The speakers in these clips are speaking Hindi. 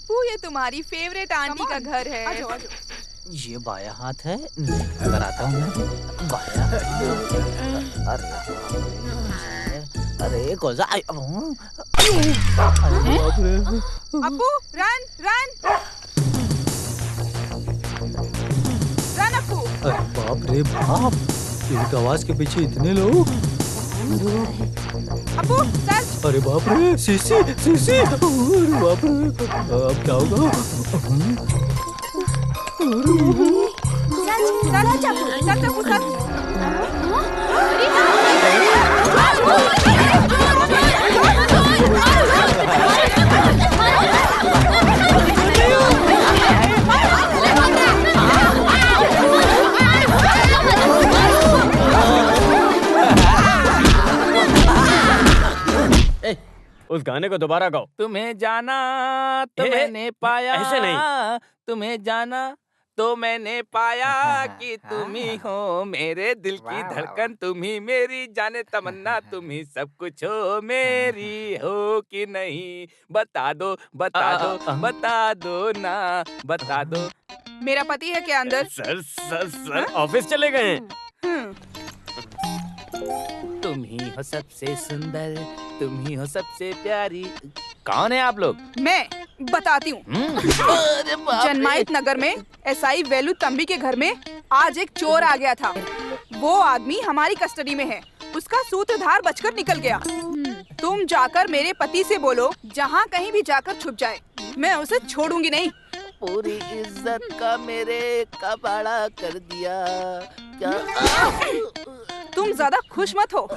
अप्पू, ये तुम्हारी फेवरेट आंटी का घर है। आजो, आजो। ये बाया हाथ है, अगर आता हूँ मैं बाया। अरे कोजा, Appu, run run run Appu. बाप रे बाप, एक आवाज के पीछे इतने लोग। अप्पू सर्च। अरे बाप रे, सीसी सीसी, अरे बाप रे, अब क्या होगा? Search Appu, search Appu, search. उस गाने को दोबारा गाओ। तुम्हें जाना तो मैंने पाया, ऐसे नहीं। तुम्हें जाना तो मैंने पाया कि तुम ही हो मेरे दिल की धड़कन, तुम ही मेरी जाने तमन्ना, तुम ही सब कुछ हो, मेरी हो कि नहीं, बता दो बता दो बता दो ना, बता दो। मेरा पति है क्या अंदर? सर ऑफिस चले गए हैं। तुम ही हो सबसे सुंदर, तुम ही हो सबसे प्यारी। कौन है आप लोग? मैं बताती हूँ। जनमाइत नगर में एसआई वेलू तंबी के घर में आज एक चोर आ गया था। वो आदमी हमारी कस्टडी में है। उसका सूत्रधार बचकर निकल गया। तुम जाकर मेरे पति से बोलो, जहाँ कहीं भी जाकर छुप जाए, मैं उसे छोड़ूंगी नहीं। पूरी इज्जत का मेरे कबाड़ा कर दिया क्या? तुम ज्यादा खुश मत हो।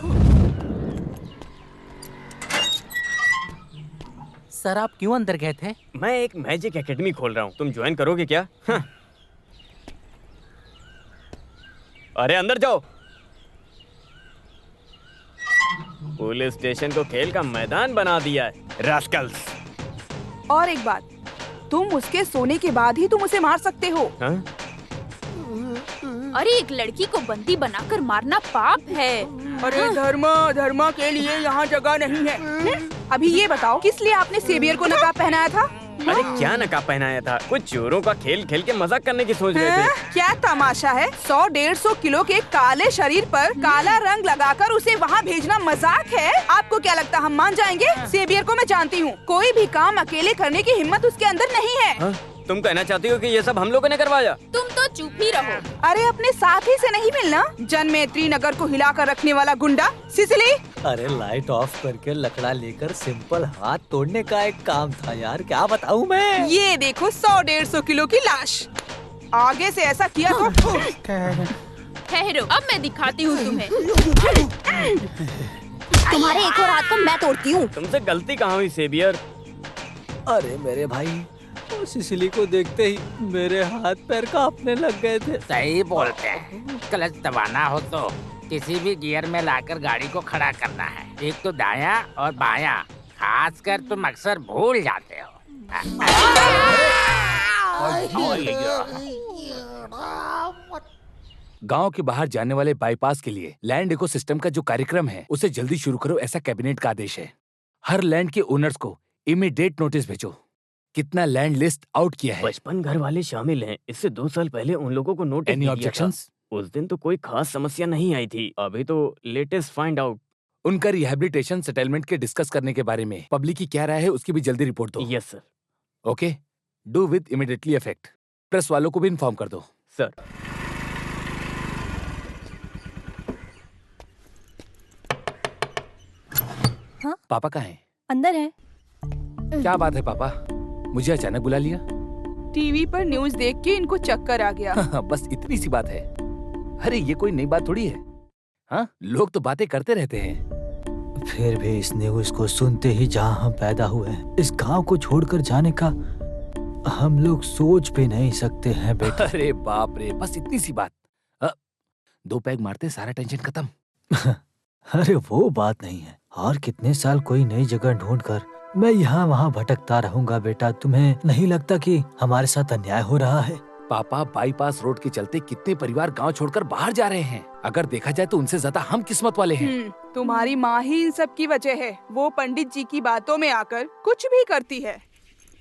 सर आप क्यों अंदर गए थे? मैं एक मैजिक एकेडमी खोल रहा हूँ, तुम ज्वाइन करोगे क्या? हाँ। अरे अंदर जाओ। पुलिस स्टेशन को खेल का मैदान बना दिया है, रास्कल्स। और एक बात, तुम उसके सोने के बाद ही तुम उसे मार सकते हो। हाँ? अरे एक लड़की को बंदी बनाकर मारना पाप है। अरे धर्म के लिए यहाँ जगह नहीं है। अभी ये बताओ, किस लिए आपने सेवियर को नकाब पहनाया था? अरे क्या नकाब पहनाया था? कुछ चोरों का खेल खेल के मजाक करने की सोच रहे थे। क्या तमाशा है? 100-150 किलो के काले शरीर पर काला रंग लगाकर उसे वहाँ भेजना मजाक है? आपको क्या लगता हम मान जाएंगे? सेवियर को मैं जानती हूँ, कोई भी काम अकेले करने की हिम्मत उसके अंदर नहीं है। हाँ? तुम कहना चाहती हो कि ये सब हम लोगों ने करवाया? तुम तो चुप ही रहो। अरे अपने साथी से नहीं मिलना, जनमेत्री नगर को हिलाकर रखने वाला गुंडा सिसिली। अरे लाइट ऑफ करके लकड़ा लेकर सिंपल हाथ तोड़ने का एक काम था यार, क्या बताऊं मैं। ये देखो 100-150 किलो की लाश। आगे से ऐसा किया तो ठहरो, अब मैं दिखाती हूँ तुम्हें। तुम्हारे एक और हाथ को मैं तोड़ती हूँ। तुमसे गलती कहाँ हुई सेवियर? अरे मेरे भाई, सिसिली को देखते ही मेरे हाथ पैर कांपने लग गए थे। सही बोलते हैं, क्लच दबाना हो तो किसी भी गियर में लाकर गाड़ी को खड़ा करना है। एक तो दायां और बायां, खासकर तुम अक्सर भूल जाते हो। गांव के बाहर जाने वाले बाईपास के लिए लैंड इकोसिस्टम का जो कार्यक्रम है उसे जल्दी शुरू करो, ऐसा कैबिनेट का आदेश है। हर लैंड के ओनर्स को इमीडिएट नोटिस भेजो। कितना लैंड लिस्ट आउट किया है? 55 घर वाले शामिल हैं। इससे 2 साल पहले उन लोगों को नोटिस एनी दिया था। ऑब्जेक्शंस? उस दिन तो कोई खास समस्या नहीं आई थी। अभी तो लेटेस्ट फाइंड आउट। उनका रिहैबिलिटेशन सेटलमेंट के डिस्कस करने के बारे में पब्लिक की क्या राय है उसकी भी जल्दी रिपोर्ट दो। Yes sir. Okay, do with immediately effect. Press वालों को भी इन्फॉर्म कर दो। सर। हाँ? पापा कहाँ हैं? अंदर है। क्या बात है पापा, मुझे अचानक बुला लिया? टीवी पर न्यूज़ देख के इनको चक्कर आ गया। बस इतनी सी बात है। अरे ये कोई नई बात थोड़ी है। हाँ, लोग तो बातें करते रहते हैं। फिर भी इस न्यूज़ को सुनते ही जहाँ हम पैदा हुए, इस गांव को छोड़कर जाने का हम लोग सोच भी नहीं सकते हैं बेटा। अरे बाप रे, बस इतनी सी बात। 2 पैग मारते सारा टेंशन खत्म। अरे वो बात नहीं है। और कितने साल कोई नई जगह ढूंढकर मैं यहाँ वहाँ भटकता रहूंगा बेटा। तुम्हें नहीं लगता कि हमारे साथ अन्याय हो रहा है? पापा, बाईपास रोड के चलते कितने परिवार गांव छोड़कर बाहर जा रहे हैं। अगर देखा जाए तो उनसे ज्यादा हम किस्मत वाले हैं। तुम्हारी माँ ही इन सब की वजह है। वो पंडित जी की बातों में आकर कुछ भी करती है।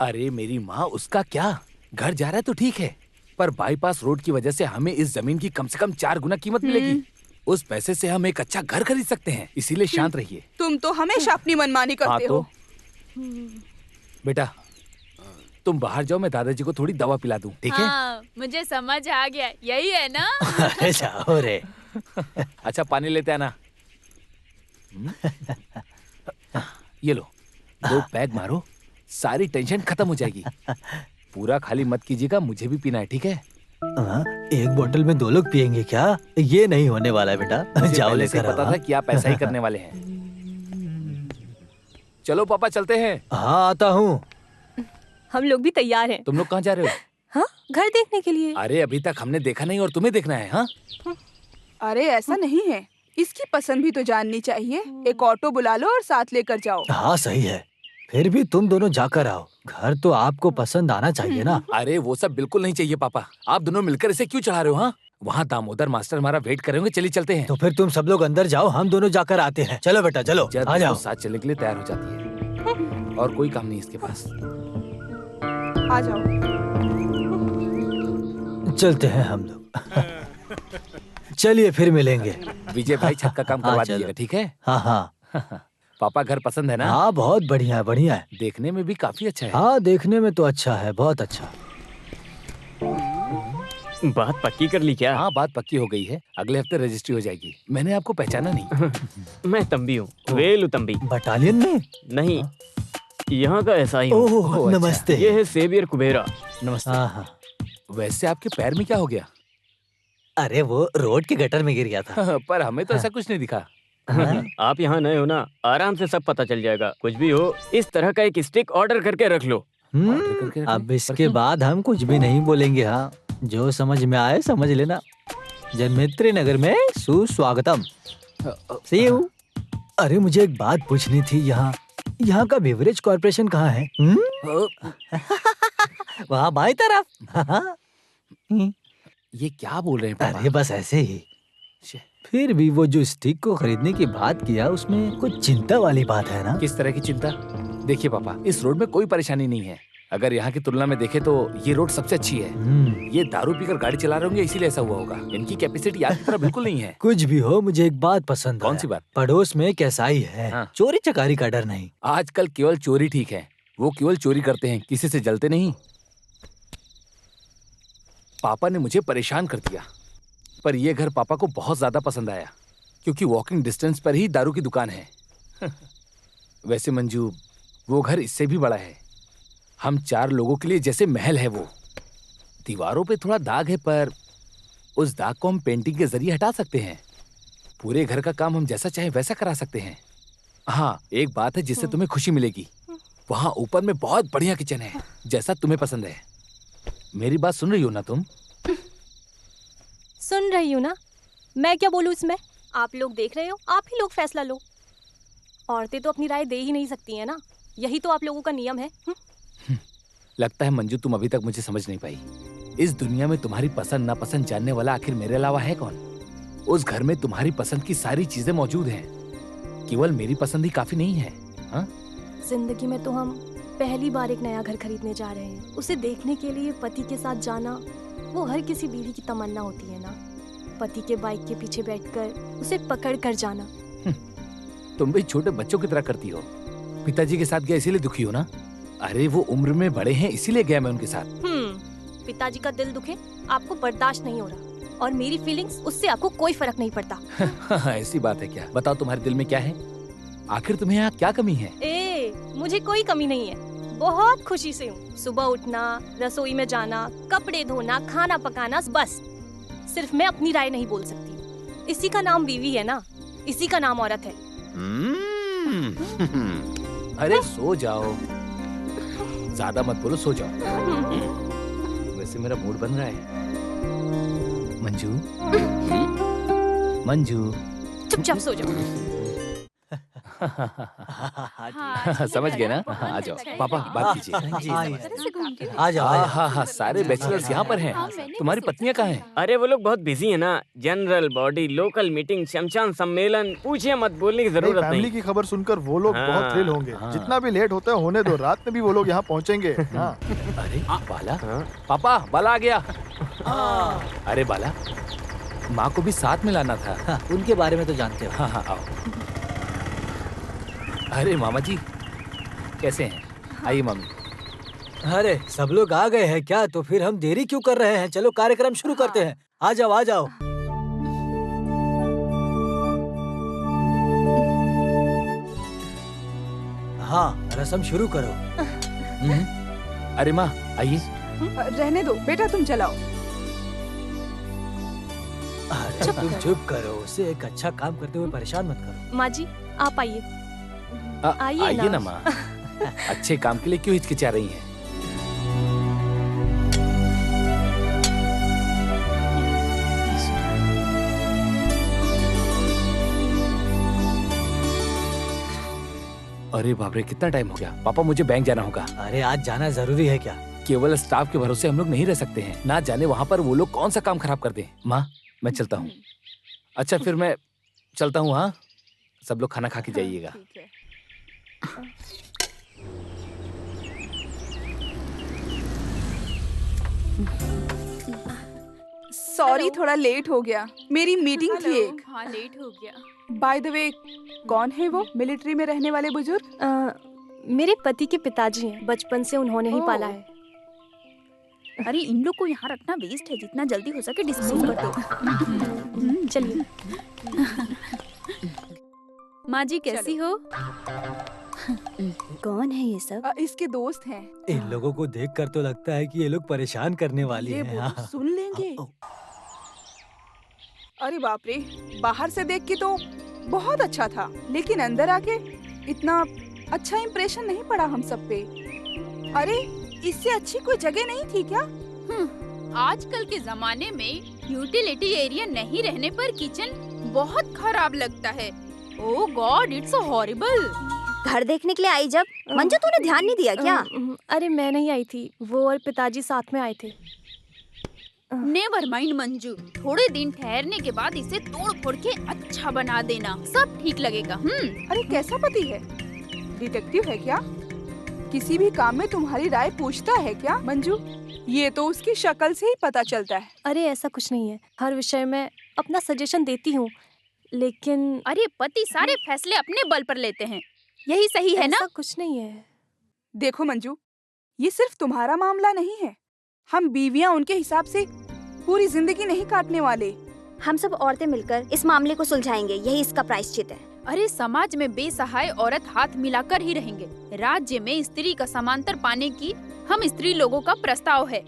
अरे मेरी माँ, उसका क्या, घर जा रहा है तो ठीक है, पर बाईपास रोड की वजह से हमें इस जमीन की कम से कम 4 गुना कीमत मिलेगी। उस पैसे से हम एक अच्छा घर खरीद सकते हैं, इसीलिए शांत रहिए। तुम तो हमेशा अपनी मनमानी करते हो। बेटा तुम बाहर जाओ, मैं दादाजी को थोड़ी दवा पिला दूं, ठीक है? हाँ, मुझे समझ आ गया, यही है ना? अरे जाओ रे। अच्छा पानी लेते आना। ये लो, 2 पैग मारो, सारी टेंशन खत्म हो जाएगी। पूरा खाली मत कीजिएगा, मुझे भी पीना है, ठीक है? एक बोतल में 2 लोग पियेंगे क्या? ये नहीं होने वाला है बेटा। जाओ पहले से लेकर पता था कि आप ऐसा ही करने वाले हैं। चलो पापा चलते हैं। हाँ आता हूँ। हम लोग भी तैयार हैं। तुम लोग कहाँ जा रहे हो? हाँ, घर देखने के लिए। अरे अभी तक हमने देखा नहीं और तुम्हें देखना है? हाँ अरे ऐसा नहीं है, इसकी पसंद भी तो जाननी चाहिए। एक ऑटो बुला लो और साथ लेकर जाओ। हाँ सही है, फिर भी तुम दोनों जाकर आओ, घर तो आपको पसंद आना चाहिए ना। अरे वो सब बिल्कुल नहीं चाहिए पापा, आप दोनों मिलकर इसे क्यों चढ़ा रहे हो? हाँ वहाँ दामोदर मास्टर हमारा वेट करेंगे, चलिए चलते हैं। तो फिर तुम सब लोग अंदर जाओ, हम दोनों जाकर आते हैं। चलो बेटा चलो, जब आ जाओ। वो साथ चलने के लिए तैयार हो जाती है और कोई काम नहीं इसके पास। आ जाओ। चलते हैं हम लोग। चलिए फिर मिलेंगे। विजय भाई छत का काम हाँ, करवा चलो। दीजिएगा, ठीक है? हाँ हाँ पापा घर पसंद है ना? हाँ बहुत बढ़िया है, बढ़िया है। देखने में भी काफी अच्छा है। हाँ देखने में तो अच्छा है, बहुत अच्छा। बात पक्की कर ली क्या? हाँ बात पक्की हो गई है, अगले हफ्ते रजिस्ट्री हो जाएगी। मैंने आपको पहचाना नहीं। मैं तंबी हूँ, वेलु तंबी। बटालियन में? नहीं, यहाँ का ऐसा ही हूँ। ओह अच्छा। नमस्ते। ये है सेवियर कुबेरा। नमस्ते। हाँ हाँ। वैसे आपके पैर में क्या हो गया? अरे वो रोड के गटर में गिर गया था। पर हमें तो ऐसा कुछ नहीं दिखा। हाँ? आप यहाँ नए हो ना, आराम से सब पता चल जाएगा। कुछ भी हो, इस तरह का एक स्टिक ऑर्डर करके रख लो। ऑर्डर करके रख अब लो। इसके बाद हम कुछ भी नहीं बोलेंगे। हाँ जो समझ में आए समझ लेना। जनमित्री नगर में सुस्वागतम। See you। अरे मुझे एक बात पूछनी थी, यहाँ का बेवरेज कॉर्पोरेशन कहाँ है? वहाँ बाई तरफ। ये क्या बोल रहे हैं पापा? अरे बस ऐसे ही। फिर भी वो जो स्टिक को खरीदने की बात किया, उसमें कुछ चिंता वाली बात है ना? किस तरह की चिंता? देखिए पापा, इस रोड में कोई परेशानी नहीं है। अगर यहाँ की तुलना में देखें तो ये रोड सबसे अच्छी है। ये दारू पीकर गाड़ी चला रहे होंगे, इसीलिए ऐसा हुआ होगा। इनकी कैपेसिटी आपकी तरह बिल्कुल नहीं है। कुछ भी हो, मुझे एक बात पसंद कौन आया। सी बात? पड़ोस में एक ऐसाई है, हाँ। चोरी चकारी का डर नहीं। आजकल केवल चोरी ठीक है, वो केवल चोरी करते हैं, किसी से जलते नहीं। पापा ने मुझे परेशान कर दिया, पर ये घर पापा को बहुत ज्यादा पसंद आया, क्योंकि वॉकिंग डिस्टेंस पर ही दारू की दुकान है। वैसे मंजू, वो घर इससे भी बड़ा है। हम 4 लोगों के लिए जैसे महल है वो। दीवारों पे थोड़ा दाग है, पर उस दाग को हम पेंटिंग के जरिए हटा सकते हैं। पूरे घर का काम हम जैसा चाहे वैसा करा सकते हैं। हाँ एक बात है जिससे तुम्हें खुशी मिलेगी, वहाँ ऊपर में बहुत बढ़िया किचन है, जैसा तुम्हें पसंद है। मेरी बात सुन रही हो ना तुम? सुन रही हूँ ना, मैं क्या बोलूँ इसमें? आप लोग देख रहे हो, आप ही लोग फैसला लो। औरतें तो अपनी राय दे ही नहीं सकती हैं ना, यही तो आप लोगों का नियम है। लगता है मंजू तुम अभी तक मुझे समझ नहीं पाई। इस दुनिया में तुम्हारी पसंद नापसंद जानने वाला आखिर मेरे अलावा है कौन? उस घर में तुम्हारी पसंद की सारी चीजें मौजूद हैं, केवल मेरी पसंद ही काफी नहीं है। हाँ? जिंदगी में तो हम पहली बार एक नया घर खरीदने जा रहे हैं। उसे देखने के लिए पति के साथ जाना, वो हर किसी बीवी की तमन्ना होती है ना। पति के बाइक के पीछे बैठकर उसे पकड़ कर जाना। तुम भी छोटे बच्चों की तरह करती हो। पिताजी के साथ गया इसीलिए दुखी हो ना? अरे वो उम्र में बड़े हैं इसीलिए गया मैं उनके साथ। पिताजी का दिल दुखे आपको बर्दाश्त नहीं हो रहा, और मेरी फीलिंग्स, उससे आपको कोई फर्क नहीं पड़ता। ऐसी बात है क्या? बताओ तुम्हारे दिल में क्या है? आखिर तुम्हें यहाँ क्या कमी है? मुझे कोई कमी नहीं है, बहुत खुशी से हूँ। सुबह उठना, रसोई में जाना, कपड़े धोना, खाना पकाना, बस। सिर्फ मैं अपनी राय नहीं बोल सकती। इसी का नाम बीवी है ना, इसी का नाम औरत है। अरे सो जाओ, ज्यादा मत बोलो, सो जाओ। वैसे मेरा मूड बन रहा है। मंजू, मंजू, चुपचाप सो जाओ। समझ गए ना? आ जाओ पापा, बात कीजिए। आ जाओ। हाँ, सारे बैचलर्स यहाँ पर हैं। तुम्हारी पत्नियाँ कहाँ हैं? अरे वो लोग बहुत बिजी है ना, जनरल बॉडी, लोकल मीटिंग, शमशान सम्मेलन, पूछिए मत, बोलने की जरूरत फैमिली नहीं। की खबर सुनकर वो लोग हाँ, बहुत थ्रिल होंगे। हाँ। जितना भी लेट होता है होने दो, रात में भी वो लोग यहाँ पहुँचेंगे। हाँ। अरे बाला, हाँ। पापा बाला आ गया। अरे बाला, माँ को भी साथ में लाना था। हाँ, उनके बारे में तो जानते हो। हाँ, आओ। अरे मामा जी कैसे हैं? आइए मामी। अरे सब लोग आ गए हैं क्या? तो फिर हम देरी क्यों कर रहे हैं? चलो कार्यक्रम शुरू करते हैं। आ जाओ आ जाओ। हाँ, रस्म शुरू करो। अरे माँ आइए। रहने दो बेटा, तुम चलाओ। अरे तुम चुप करो, उसे एक अच्छा काम करते हुए परेशान मत करो। माँ जी आप आइए। आइए आइए ना। ना माँ। अच्छे काम के लिए क्यों हिचकिचा रही हैं? अरे बाप रे, कितना टाइम हो गया। पापा मुझे बैंक जाना होगा। अरे आज जाना जरूरी है क्या? केवल स्टाफ के भरोसे हम लोग नहीं रह सकते हैं। ना जाने वहाँ पर वो लोग कौन सा काम खराब कर दें। माँ मैं चलता हूँ। अच्छा फिर मैं चलता हूँ। हाँ, सब लोग खाना खा के जाइएगा। ठीक है। सॉरी, थोड़ा लेट हो गया। मेरी मीटिंग थी एक। हाँ लेट हो गया। बाय द वे, कौन है वो मिलिट्री में रहने वाले बुजुर्ग? मेरे पति के पिताजी हैं। बचपन से उन्होंने ही ओह। पाला है। अरे इन लोग को यहाँ रखना वेस्ट है, जितना जल्दी हो सके डिस्पोज कर दो। चलिए। माँ जी कैसी हो? कौन है ये सब? इसके दोस्त हैं। इन लोगों को देखकर तो लगता है कि ये लोग परेशान करने वाली ये हैं। वो सुन लेंगे। अरे बाप रे, बाहर से देख के तो बहुत अच्छा था, लेकिन अंदर आके इतना अच्छा इंप्रेशन नहीं पड़ा हम सब पे। अरे इससे अच्छी कोई जगह नहीं थी क्या? आजकल के जमाने में यूटिलिटी एरिया नहीं रहने पर किचन बहुत खराब लगता है। ओह गॉड, इट्स सो हॉरिबल। घर देखने के लिए आई जब मंजू तूने ध्यान नहीं दिया क्या? अरे मैं नहीं आई थी, वो और पिताजी साथ में आए थे। नेवर माइंड मंजू, थोड़े दिन ठहरने के बाद इसे तोड़ फोड़ के अच्छा बना देना, सब ठीक लगेगा। अरे कैसा पति है? डिटेक्टिव है क्या? किसी भी काम में तुम्हारी राय पूछता है क्या मंजू? ये तो उसकी शक्ल से ही पता चलता है। अरे ऐसा कुछ नहीं है, हर विषय में अपना सजेशन देती हूँ, लेकिन अरे पति सारे फैसले अपने बल पर लेते हैं, यही सही है ना? ऐसा कुछ नहीं है। देखो मंजू, ये सिर्फ तुम्हारा मामला नहीं है। हम बीवियां उनके हिसाब से पूरी जिंदगी नहीं काटने वाले। हम सब औरतें मिलकर इस मामले को सुलझाएंगे, यही इसका प्रायश्चित है। अरे समाज में बेसहाय औरत हाथ मिलाकर ही रहेंगे। राज्य में स्त्री का समांतर पाने की हम स्त्री लोगों का प्रस्ताव है।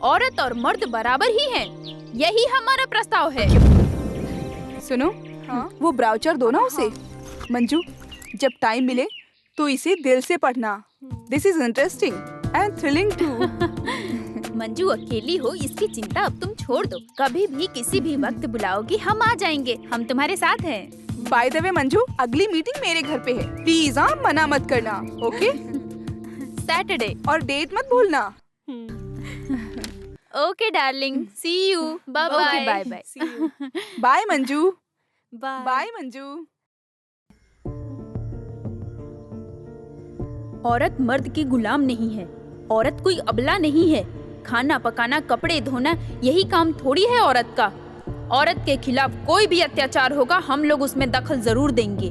औरत और मर्द बराबर ही हैं, यही हमारा प्रस्ताव है। सुनो, वो ब्राउचर दो ना उसे। मंजू, जब टाइम मिले तो इसे दिल से पढ़ना। This is interesting and thrilling too. Manju अकेली हो इसकी चिंता अब तुम छोड़ दो। कभी भी किसी भी वक्त बुलाओगी हम आ जाएंगे, हम तुम्हारे साथ हैं। बाय द वे मंजू, अगली मीटिंग मेरे घर पे है, प्लीज हाँ मना मत करना। ओके? सैटरडे। और डेट मत भूलना। Okay darling, see you. Bye bye. Bye bye. Bye Manju. Bye. Bye Manju. औरत मर्द की गुलाम नहीं है, औरत कोई अबला नहीं है। खाना पकाना, कपड़े धोना, यही काम थोड़ी है औरत का। औरत के खिलाफ कोई भी अत्याचार होगा हम लोग उसमें दखल जरूर देंगे।